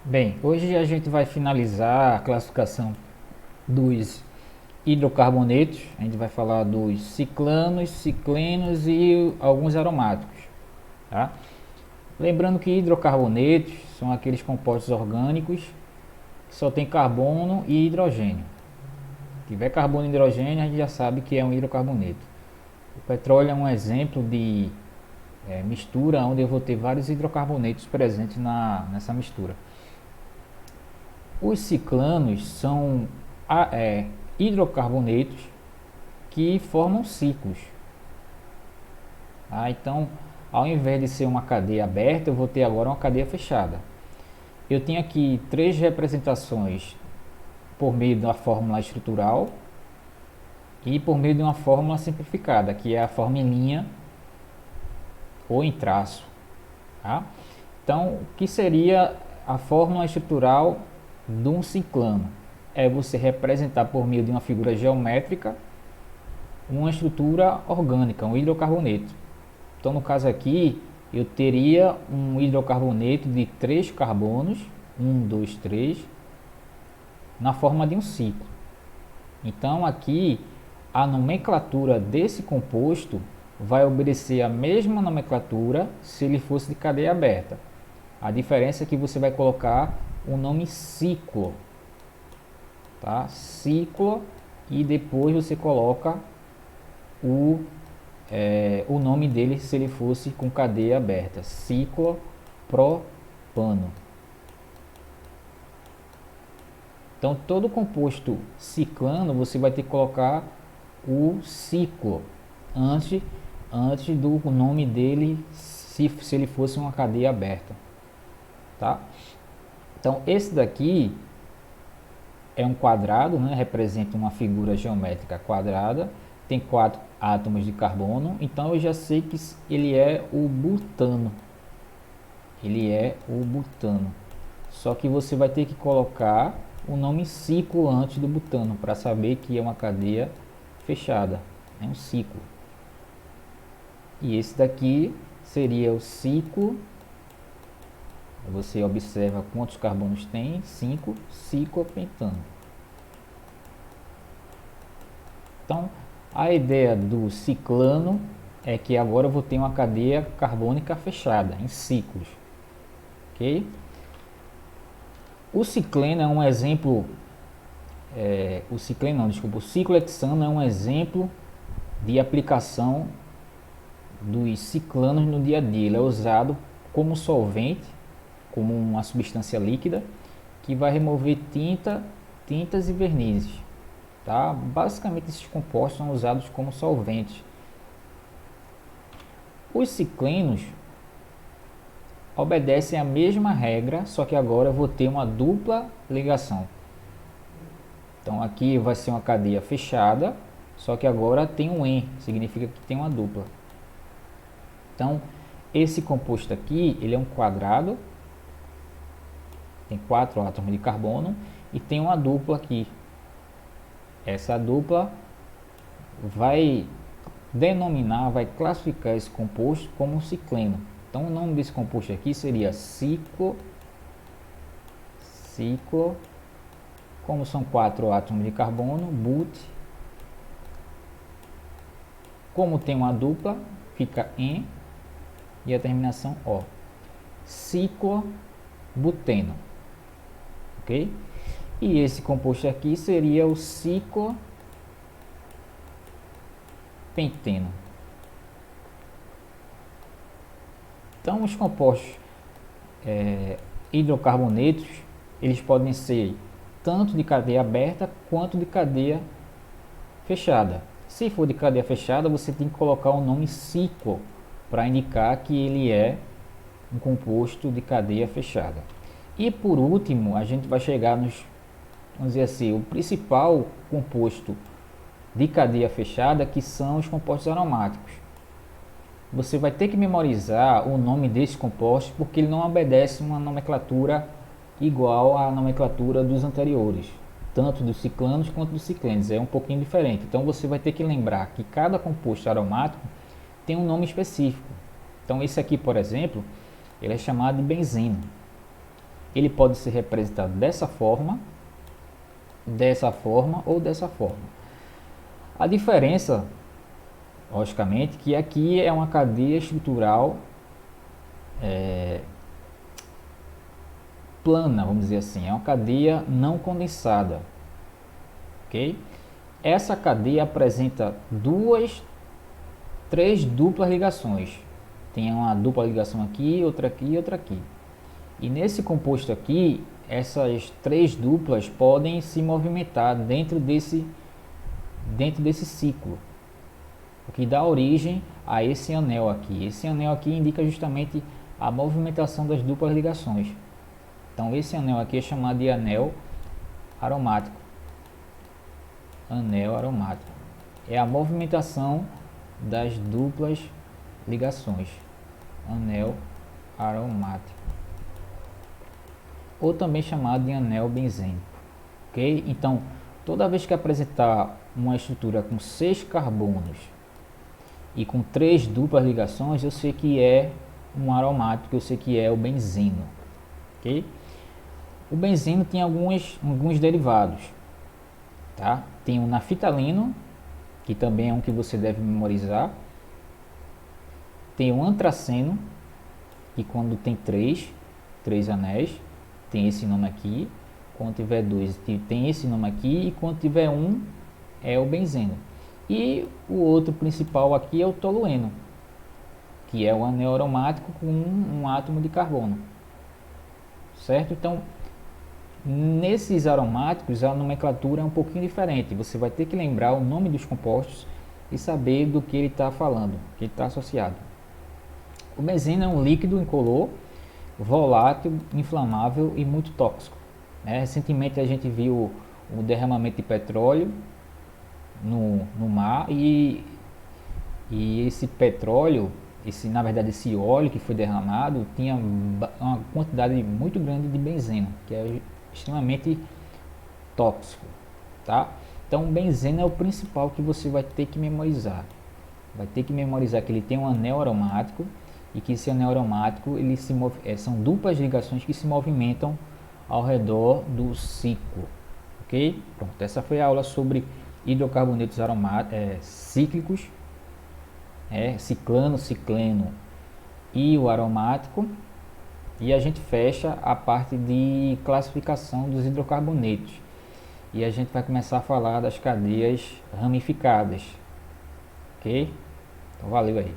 Bem, hoje a gente vai finalizar a classificação dos hidrocarbonetos. A gente vai falar dos ciclanos, ciclenos e alguns aromáticos, tá? Lembrando que hidrocarbonetos são aqueles compostos orgânicos que só tem carbono e hidrogênio. Se tiver carbono e hidrogênio, a gente já sabe que é um hidrocarboneto. O petróleo é um exemplo de mistura onde eu vou ter vários hidrocarbonetos presentes nessa mistura. Os ciclanos são hidrocarbonetos que formam ciclos. Então, ao invés de ser uma cadeia aberta, eu vou ter agora uma cadeia fechada. Eu tenho aqui três representações por meio da fórmula estrutural e por meio de uma fórmula simplificada, que é a forma em linha ou em traço. Tá? Então, o que seria a fórmula estrutural de um ciclano? É você representar por meio de uma figura geométrica uma estrutura orgânica, um hidrocarboneto. Então, no caso aqui, eu teria um hidrocarboneto de 3 carbonos, 1, 2, 3, na forma de um ciclo. Então, aqui, a nomenclatura desse composto vai obedecer a mesma nomenclatura se ele fosse de cadeia aberta. A diferença é que você vai colocar o nome ciclo, tá? Ciclo, e depois você coloca o nome dele se ele fosse com cadeia aberta, ciclopropano. Então, todo composto ciclano você vai ter que colocar o ciclo antes do nome dele se ele fosse uma cadeia aberta, tá? Então, esse daqui é um quadrado, né? Representa uma figura geométrica quadrada, tem 4 átomos de carbono, então eu já sei que ele é o butano. Ele é o butano. Só que você vai ter que colocar o nome ciclo antes do butano para saber que é uma cadeia fechada, é um ciclo. E esse daqui seria o ciclo. Você observa quantos carbonos tem, 5, ciclopentano. Então, a ideia do ciclano é que agora eu vou ter uma cadeia carbônica fechada, em ciclos. Ok? O cicleno é um exemplo, o ciclohexano é um exemplo de aplicação dos ciclanos no dia a dia. Ele é usado como solvente, como uma substância líquida que vai remover tintas e vernizes. Tá? Basicamente, esses compostos são usados como solventes. Os ciclenos obedecem a mesma regra, só que agora eu vou ter uma dupla ligação. Então aqui vai ser uma cadeia fechada, só que agora tem um "en", significa que tem uma dupla. Então esse composto aqui, ele é um quadrado, tem 4 átomos de carbono e tem uma dupla aqui. Essa dupla vai denominar, vai classificar esse composto como um cicleno. Então o nome desse composto aqui seria ciclo, como são 4 átomos de carbono, but, como tem uma dupla, fica "en", e a terminação "o", ciclobuteno, ok? E esse composto aqui seria o ciclopenteno. Então os compostos hidrocarbonetos, eles podem ser tanto de cadeia aberta quanto de cadeia fechada. Se for de cadeia fechada, você tem que colocar o nome ciclo para indicar que ele é um composto de cadeia fechada. E por último, a gente vai chegar vamos dizer assim, o principal composto de cadeia fechada, que são os compostos aromáticos. Você vai ter que memorizar o nome desse composto porque ele não obedece uma nomenclatura igual à nomenclatura dos anteriores, tanto dos ciclanos quanto dos ciclenos, é um pouquinho diferente. Então você vai ter que lembrar que cada composto aromático tem um nome específico. Então esse aqui, por exemplo, ele é chamado de benzeno. ele pode ser representado dessa forma ou dessa forma. A diferença, logicamente, que aqui é uma cadeia estrutural plana, vamos dizer assim, é uma cadeia não condensada, ok? Essa cadeia apresenta três duplas ligações. Tem uma dupla ligação aqui, outra aqui e outra aqui. E nesse composto aqui, essas três duplas podem se movimentar dentro desse ciclo, o que dá origem a esse anel aqui. Esse anel aqui indica justamente a movimentação das duplas ligações. Então esse anel aqui é chamado de anel aromático. Anel aromático é a movimentação das duplas ligações. Anel aromático, ou também chamado de anel benzênico, ok? Então, toda vez que apresentar uma estrutura com 6 carbonos e com 3 duplas ligações, eu sei que é um aromático, eu sei que é o benzeno, ok? O benzeno tem alguns derivados, tá? Tem o naftaleno, que também é um que você deve memorizar. Tem o antraceno, que quando tem três anéis, tem esse nome aqui. Quando tiver 2, tem esse nome aqui. E quando tiver 1, é o benzeno. E o outro principal aqui é o tolueno, que é o anel aromático com um átomo de carbono. Certo? Então, nesses aromáticos, a nomenclatura é um pouquinho diferente. Você vai ter que lembrar o nome dos compostos e saber do que ele está falando, que ele está associado. O benzeno é um líquido incolor, volátil, inflamável e muito tóxico. Recentemente a gente viu o derramamento de petróleo no mar e esse petróleo, na verdade esse óleo que foi derramado, tinha uma quantidade muito grande de benzeno, que é extremamente tóxico, tá? Então o benzeno é o principal que você vai ter que memorizar. Vai ter que memorizar que ele tem um anel aromático e que esse anel aromático são duplas ligações que se movimentam ao redor do ciclo, ok? Pronto, essa foi a aula sobre hidrocarbonetos cíclicos, ciclano, cicleno e o aromático. E a gente fecha a parte de classificação dos hidrocarbonetos. E a gente vai começar a falar das cadeias ramificadas, ok? Então valeu aí.